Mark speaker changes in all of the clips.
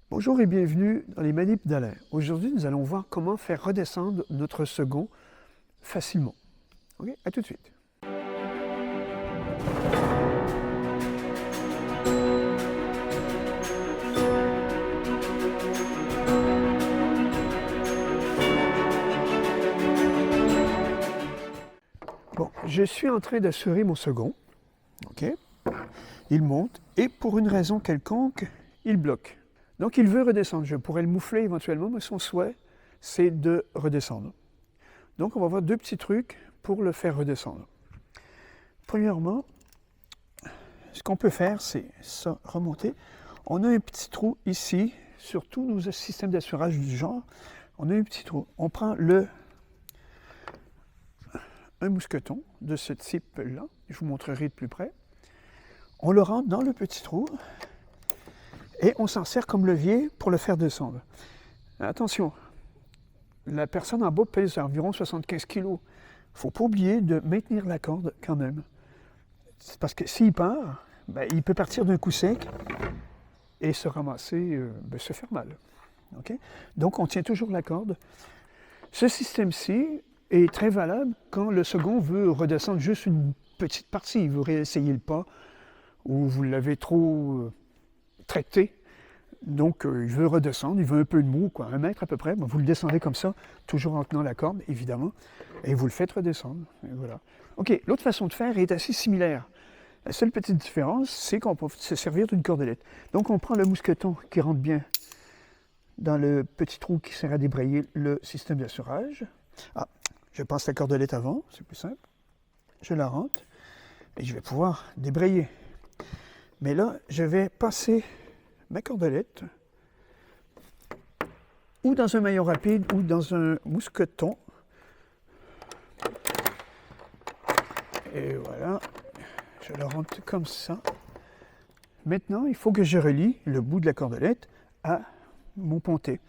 Speaker 1: Bonjour et bienvenue dans les manips d'Alain. Aujourd'hui, nous allons voir comment faire redescendre notre second facilement. Ok, à tout de suite. Bon, je suis en train d'assurer mon second. Ok, il monte et pour une raison quelconque, il bloque. Donc il veut redescendre. Je pourrais le moufler éventuellement, mais son souhait, c'est de redescendre. Donc on va voir deux petits trucs pour le faire redescendre. Premièrement, ce qu'on peut faire, c'est ça, remonter. On a un petit trou ici, sur tous nos systèmes d'assurage du genre. On a un petit trou. On prend un mousqueton de ce type-là. Je vous montrerai de plus près. On le rentre dans le petit trou et on s'en sert comme levier pour le faire descendre. Attention, la personne en bas pèse environ 75 kg. Il ne faut pas oublier de maintenir la corde quand même. C'est parce que s'il part, il peut partir d'un coup sec et se ramasser, se faire mal. Okay? Donc on tient toujours la corde. Ce système-ci est très valable quand le second veut redescendre juste une petite partie. Il veut réessayer le pas ou vous l'avez trop traité. Donc il veut redescendre, il veut un peu de mou, 1 mètre à peu près. Vous le descendez comme ça, toujours en tenant la corde, évidemment, et vous le faites redescendre. Et voilà. OK, l'autre façon de faire est assez similaire. La seule petite différence, c'est qu'on peut se servir d'une cordelette. Donc on prend le mousqueton qui rentre bien dans le petit trou qui sert à débrayer le système d'assurage. Ah, je passe la cordelette avant, c'est plus simple. Je la rentre et je vais pouvoir débrayer. Mais là, je vais passer ma cordelette ou dans un maillon rapide ou dans un mousqueton. Et voilà, je le rentre comme ça. Maintenant, il faut que je relie le bout de la cordelette à mon pontet.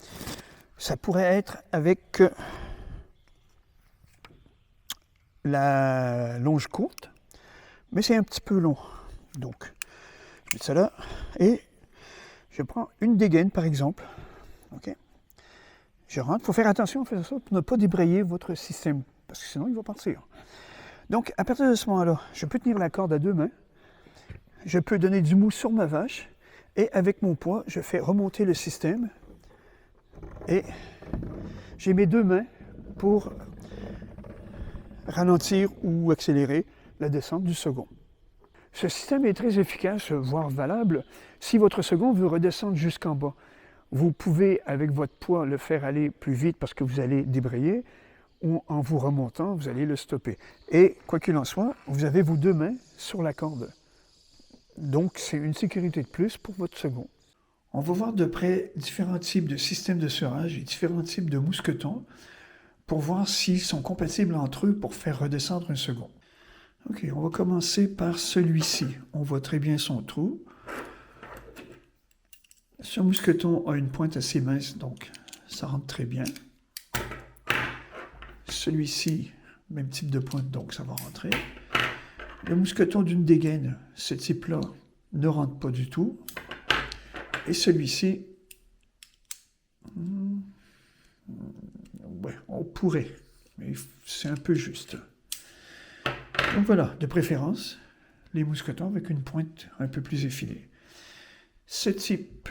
Speaker 1: Ça pourrait être avec la longe courte, mais c'est un petit peu long. Donc, je mets ça là et je prends une dégaine par exemple. Okay. Je rentre. Il faut faire attention à faire ça pour ne pas débrayer votre système, parce que sinon il va partir. Donc, à partir de ce moment-là, je peux tenir la corde à 2 mains. Je peux donner du mou sur ma vache. Et avec mon poids, je fais remonter le système. Et j'ai mes 2 mains pour ralentir ou accélérer la descente du second. Ce système est très efficace, voire valable, si votre second veut redescendre jusqu'en bas. Vous pouvez, avec votre poids, le faire aller plus vite parce que vous allez débrayer, ou en vous remontant, vous allez le stopper. Et, quoi qu'il en soit, vous avez vos 2 mains sur la corde. Donc, c'est une sécurité de plus pour votre second. On va voir de près différents types de systèmes de serrage et différents types de mousquetons pour voir s'ils sont compatibles entre eux pour faire redescendre un second. Ok, on va commencer par celui-ci. On voit très bien son trou. Ce mousqueton a une pointe assez mince, donc ça rentre très bien. Celui-ci, même type de pointe, donc ça va rentrer. Le mousqueton d'une dégaine, ce type-là, ne rentre pas du tout. Et celui-ci, on pourrait, mais c'est un peu juste. Donc voilà, de préférence, les mousquetons avec une pointe un peu plus effilée. Ce type,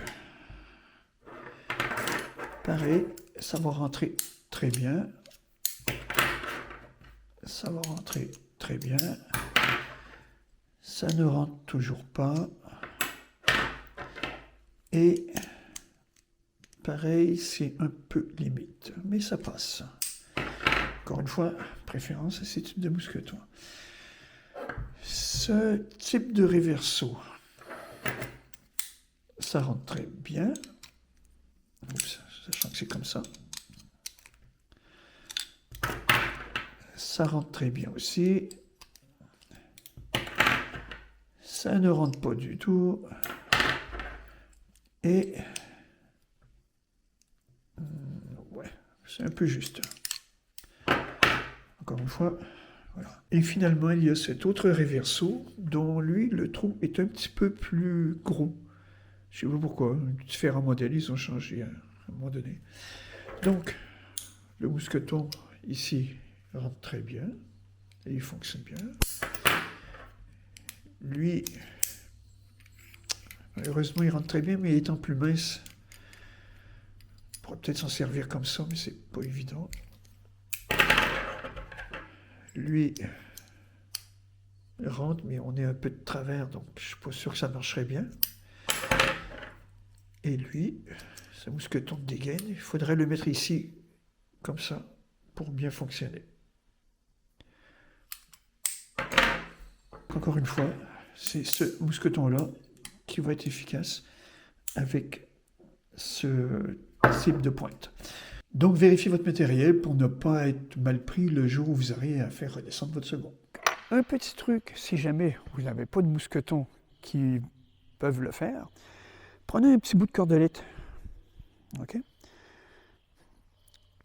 Speaker 1: pareil, ça va rentrer très bien. Ça va rentrer très bien. Ça ne rentre toujours pas. Et pareil, c'est un peu limite, mais ça passe. Encore une fois, préférence à ces types de mousquetons. Ce type de réverso, ça rentre très bien. Oups, sachant que c'est comme ça. Ça rentre très bien aussi. Ça ne rentre pas du tout. Et ouais, c'est un peu juste. Encore une fois, voilà. Et finalement, il y a cet autre réverso dont lui, le trou est un petit peu plus gros. Je ne sais pas pourquoi, différents modèles, ils ont changé à un moment donné. Donc, le mousqueton ici rentre très bien, et il fonctionne bien. Lui, malheureusement, il rentre très bien, mais étant plus mince, on pourrait peut-être s'en servir comme ça, mais c'est pas évident. Lui rentre, mais on est un peu de travers, donc je ne suis pas sûr que ça marcherait bien. Et lui, ce mousqueton de dégaine, il faudrait le mettre ici, comme ça, pour bien fonctionner. Encore une fois, c'est ce mousqueton-là qui va être efficace avec ce type de pointe. Donc vérifiez votre matériel pour ne pas être mal pris le jour où vous aurez à faire redescendre votre second. Un petit truc, si jamais vous n'avez pas de mousqueton qui peuvent le faire, prenez un petit bout de cordelette. Okay.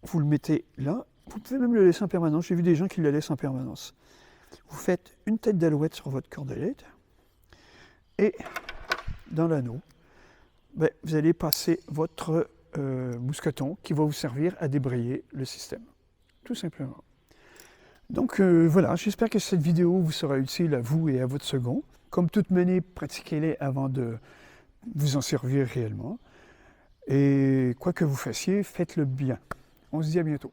Speaker 1: Vous le mettez là. Vous pouvez même le laisser en permanence. J'ai vu des gens qui le laissent en permanence. Vous faites une tête d'alouette sur votre cordelette et dans l'anneau, vous allez passer votre mousqueton qui va vous servir à débrayer le système. Tout simplement. Donc voilà, j'espère que cette vidéo vous sera utile à vous et à votre second. Comme toute menée, pratiquez-les avant de vous en servir réellement. Et quoi que vous fassiez, faites-le bien. On se dit à bientôt.